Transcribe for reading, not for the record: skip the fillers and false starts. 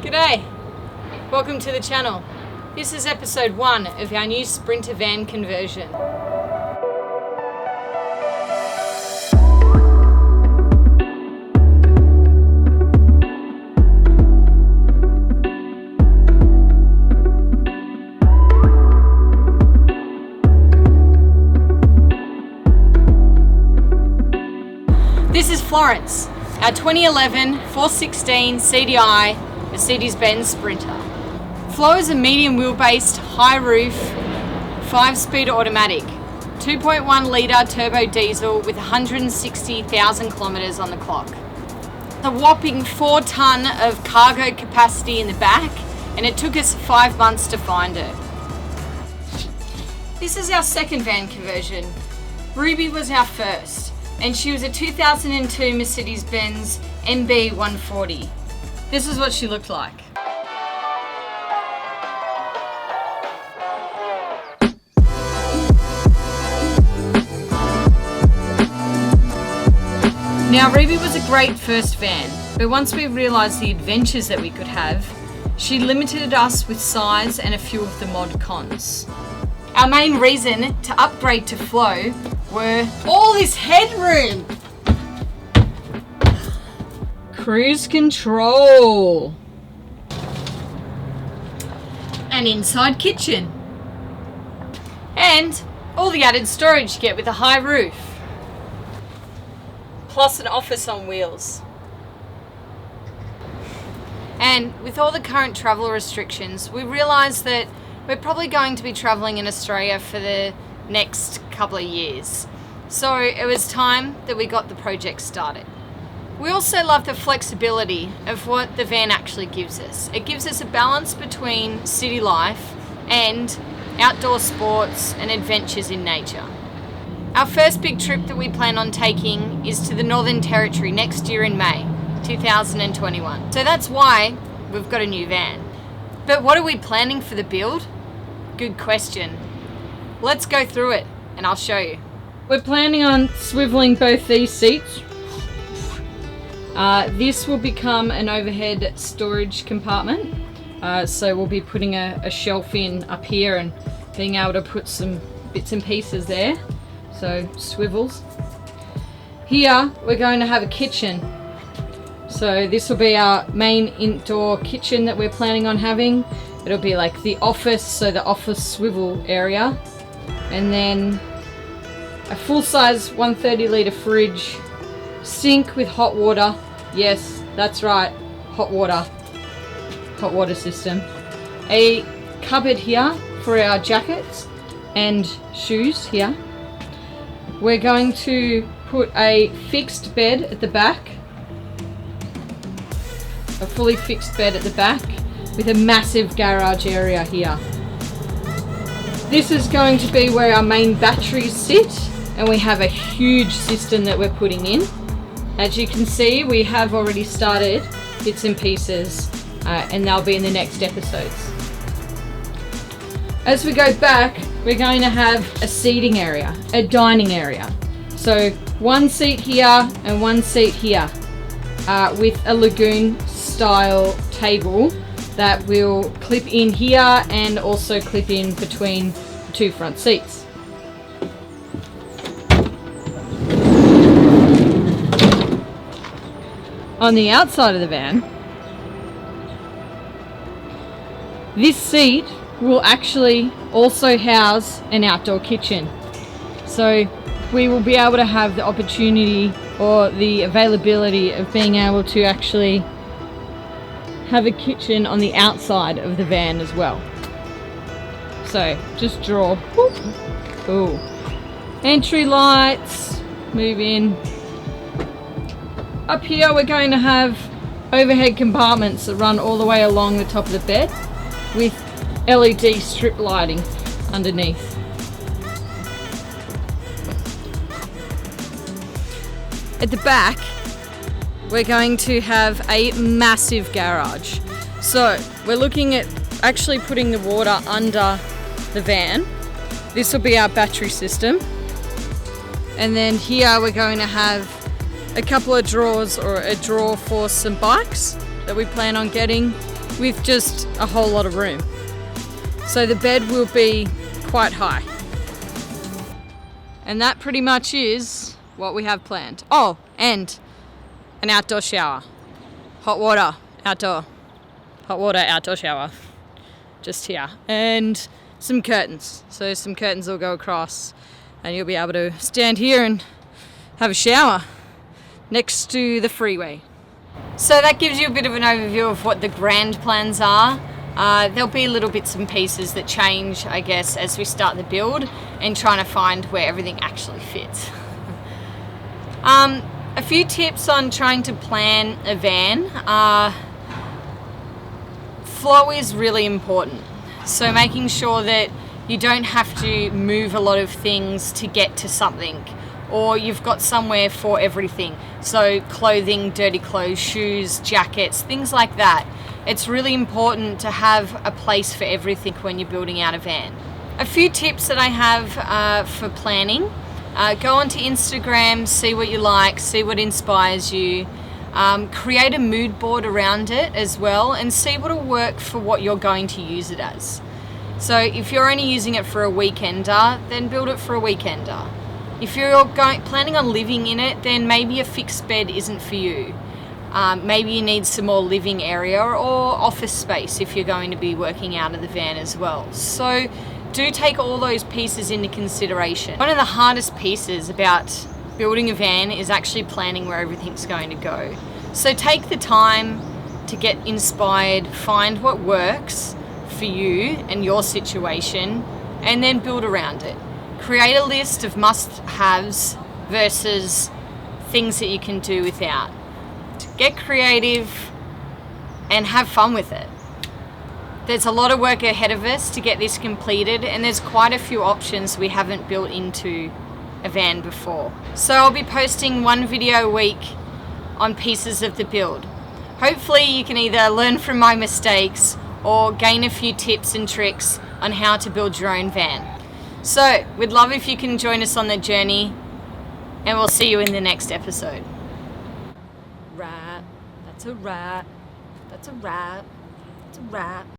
G'day, welcome to the channel. This is episode 1 of our new Sprinter van conversion. This is Florence, our 2011 416 CDI Mercedes-Benz Sprinter. Flo is a medium wheelbase, high roof, 5-speed automatic, 2.1 litre turbo diesel with 160,000 kilometres on the clock. A whopping 4 tonne of cargo capacity in the back, and it took us 5 months to find her. This is our second van conversion. Ruby was our first, and she was a 2002 Mercedes-Benz MB140. This is what she looked like. Now, Ruby was a great first van, but once we realised the adventures that we could have, she limited us with size and a few of the mod cons. Our main reason to upgrade to Flo were all this headroom, cruise control, an inside kitchen, and all the added storage you get with a high roof, plus an office on wheels. And with all the current travel restrictions, we realised that we're probably going to be travelling in Australia for the next couple of years. So it was time that we got the project started. We also love the flexibility of what the van actually gives us. It gives us a balance between city life and outdoor sports and adventures in nature. Our first big trip that we plan on taking is to the Northern Territory next year in May 2021. So that's why we've got a new van. But what are we planning for the build? Good question. Let's go through it and I'll show you. We're planning on swiveling both these seats. This will become an overhead storage compartment. So we'll be putting a shelf in up here and being able to put some bits and pieces there. So swivels. Here we're going to have a kitchen. So this will be our main indoor kitchen that we're planning on having. It'll be like the office, so the office swivel area. And then a full-size 130 litre fridge, sink with hot water. Yes, that's right, hot water system. A cupboard here for our jackets and shoes here. We're going to put a fixed bed at the back, a fully fixed bed at the back with a massive garage area here. This is going to be where our main batteries sit, and we have a huge system that we're putting in. As you can see, we have already started bits and pieces, and they'll be in the next episodes. As we go back, we're going to have a seating area, a dining area. So 1 seat here and 1 seat here, with a lagoon style table that will clip in here and also clip in between the 2 front seats. On the outside of the van, this seat will actually also house an outdoor kitchen. So we will be able to have the opportunity or the availability of being able to actually have a kitchen on the outside of the van as well. So just draw. Ooh. Entry lights, move in. Up here we're going to have overhead compartments that run all the way along the top of the bed with LED strip lighting underneath. At the back, we're going to have a massive garage. So we're looking at actually putting the water under the van. This will be our battery system. And then here we're going to have a couple of drawers, or a drawer for some bikes that we plan on getting, with just a whole lot of room. So the bed will be quite high. And that pretty much is what we have planned. Oh, and an outdoor shower. Hot water, outdoor. Hot water, outdoor shower. Just here. And some curtains. So some curtains will go across and you'll be able to stand here and have a shower next to the freeway. So that gives you a bit of an overview of what the grand plans are. There'll be little bits and pieces that change, I guess, as we start the build and trying to find where everything actually fits. A few tips on trying to plan a van. Flow is really important. So making sure that you don't have to move a lot of things to get to something, or you've got somewhere for everything. So clothing, dirty clothes, shoes, jackets, things like that. It's really important to have a place for everything when you're building out a van. A few tips that I have for planning. Go onto Instagram, see what you like, see what inspires you. Create a mood board around it as well and see what will work for what you're going to use it as. So if you're only using it for a weekender, then build it for a weekender. If you're planning on living in it, then maybe a fixed bed isn't for you. Maybe you need some more living area or office space if you're going to be working out of the van as well. So do take all those pieces into consideration. One of the hardest pieces about building a van is actually planning where everything's going to go. So take the time to get inspired, find what works for you and your situation, and then build around it. Create a list of must-haves versus things that you can do without. Get creative and have fun with it. There's a lot of work ahead of us to get this completed, and there's quite a few options we haven't built into a van before. So I'll be posting one video a week on pieces of the build. Hopefully you can either learn from my mistakes or gain a few tips and tricks on how to build your own van. So we'd love if you can join us on the journey, and we'll see you in the next episode. Right, that's a wrap, that's a wrap, that's a wrap.